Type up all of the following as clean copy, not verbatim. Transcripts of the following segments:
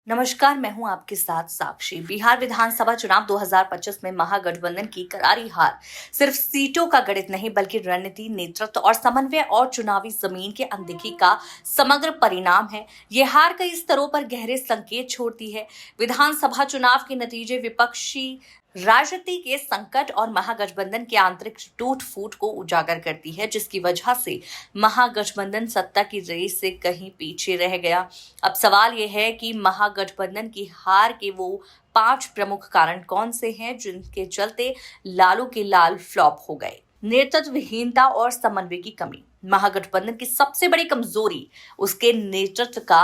नमस्कार, मैं हूं आपके साथ साक्षी। बिहार विधानसभा चुनाव 2025 में महागठबंधन की करारी हार सिर्फ सीटों का गणित नहीं बल्कि रणनीति, नेतृत्व और समन्वय और चुनावी जमीन के अनदेखी का समग्र परिणाम है। ये हार कई स्तरों पर गहरे संकेत छोड़ती है। विधानसभा चुनाव के नतीजे विपक्षी राजनीति के संकट और महागठबंधन के आंतरिक टूट फूट को उजागर करती है, जिसकी वजह से महागठबंधन सत्ता की रेस से कहीं पीछे रह गया। अब सवाल यह है कि महागठबंधन की हार के वो 5 प्रमुख कारण कौन से हैं जिनके चलते लालू के लाल फ्लॉप हो गए। नेतृत्वहीनता और समन्वय की कमी। महागठबंधन की सबसे बड़ी कमजोरी उसके नेतृत्व का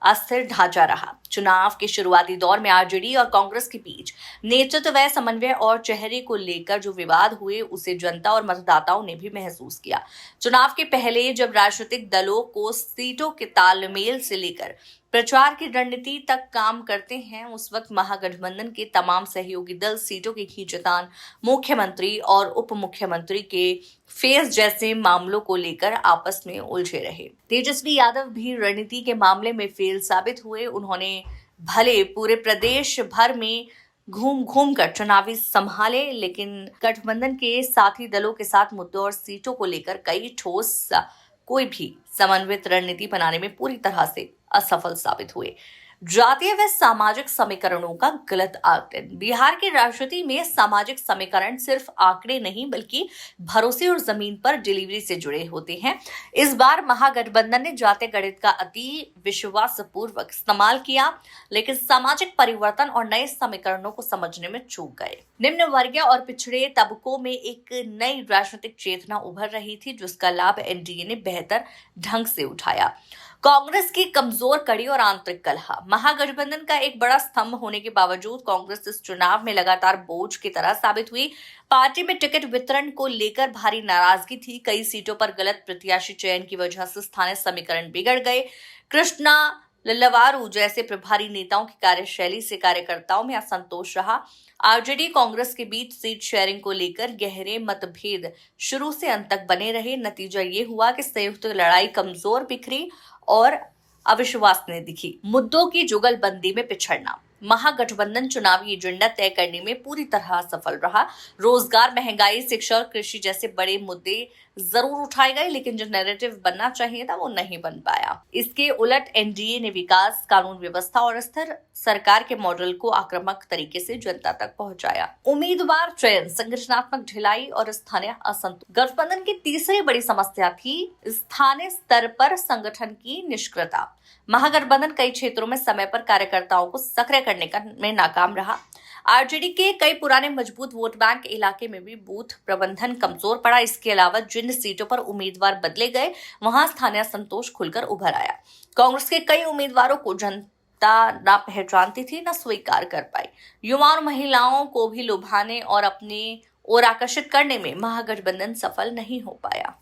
अस्थिर ढांचा रहा। चुनाव के शुरुआती दौर में आरजेडी और कांग्रेस के बीच नेतृत्व व समन्वय और चेहरे को लेकर जो विवाद हुए उसे जनता और मतदाताओं ने भी महसूस किया। चुनाव के पहले जब राजनीतिक दलों को सीटों के तालमेल से लेकर प्रचार की रणनीति तक काम करते हैं, उस वक्त महागठबंधन के तमाम सहयोगी दल सीटों की खींचतान, मुख्यमंत्री और उप मुख्यमंत्री के फेस जैसे मामलों को लेकर आपस में उलझे रहे। तेजस्वी यादव भी रणनीति के मामले में फेल साबित हुए। उन्होंने भले पूरे प्रदेश भर में घूम घूम कर चुनावी संभाले, लेकिन गठबंधन के साथी दलों के साथ मुद्दों और सीटों को लेकर कोई भी समन्वित रणनीति बनाने में पूरी तरह से असफल साबित हुए। जातीय व सामाजिक समीकरणों का गलत आकलन। बिहार की राजनीति में सामाजिक समीकरण सिर्फ आंकड़े नहीं बल्कि भरोसे और जमीन पर डिलीवरी से जुड़े होते हैं। इस बार महागठबंधन ने जातीय गणित का अति विश्वासपूर्वक इस्तेमाल किया, लेकिन सामाजिक परिवर्तन और नए समीकरणों को समझने में चूक गए। निम्न वर्गीय और पिछड़े तबकों में एक नई राजनीतिक चेतना उभर रही थी, जिसका लाभ एनडीए ने बेहतर ढंग से उठाया। कांग्रेस की कमजोर कड़ी और आंतरिक कलह। महागठबंधन का एक बड़ा स्तंभ होने के बावजूद कांग्रेस इस चुनाव में लगातार बोझ की तरह साबित हुई। पार्टी में टिकट वितरण को लेकर भारी नाराजगी थी। कई सीटों पर गलत प्रत्याशी चयन की वजह से स्थानीय समीकरण बिगड़ गए। कृष्णा लल्लावारू जैसे प्रभारी नेताओं की कार्यशैली से कार्यकर्ताओं में असंतोष रहा। आरजेडी कांग्रेस के बीच सीट शेयरिंग को लेकर गहरे मतभेद शुरू से अंत तक बने रहे। नतीजा ये हुआ कि संयुक्त लड़ाई कमजोर बिखरी और अविश्वास ने दिखी। मुद्दों की जुगलबंदी में पिछड़ना। महागठबंधन चुनावी एजेंडा तय करने में पूरी तरह सफल रहा। रोजगार, महंगाई, शिक्षा और कृषि जैसे बड़े मुद्दे जरूर उठाए गए, लेकिन जो नैरेटिव बनना चाहिए था वो नहीं बन पाया। इसके उलट एनडीए ने विकास, कानून व्यवस्था और स्थिर सरकार के मॉडल को आक्रामक तरीके से जनता तक पहुंचाया। उम्मीदवार चयन, संगठनात्मक ढिलाई और स्थानीय असंतोष। गठबंधन की तीसरी बड़ी समस्या थी स्थानीय स्तर पर संगठन की निष्क्रियता। महागठबंधन कई क्षेत्रों में समय पर कार्यकर्ताओं को सक्रिय करने में नाकाम रहा। आरजेडी के कई पुराने मजबूत वोट बैंक इलाके में भी बूथ प्रबंधन कमजोर पड़ा। इसके अलावा जिन सीटों पर उम्मीदवार बदले गए वहां स्थानीय असंतोष खुलकर उभर आया। कांग्रेस के कई उम्मीदवारों को जनता न पहचानती थी, न स्वीकार कर पाई। युवा और महिलाओं को भी लुभाने और अपनी ओर आकर्षित करने में महागठबंधन सफल नहीं हो पाया।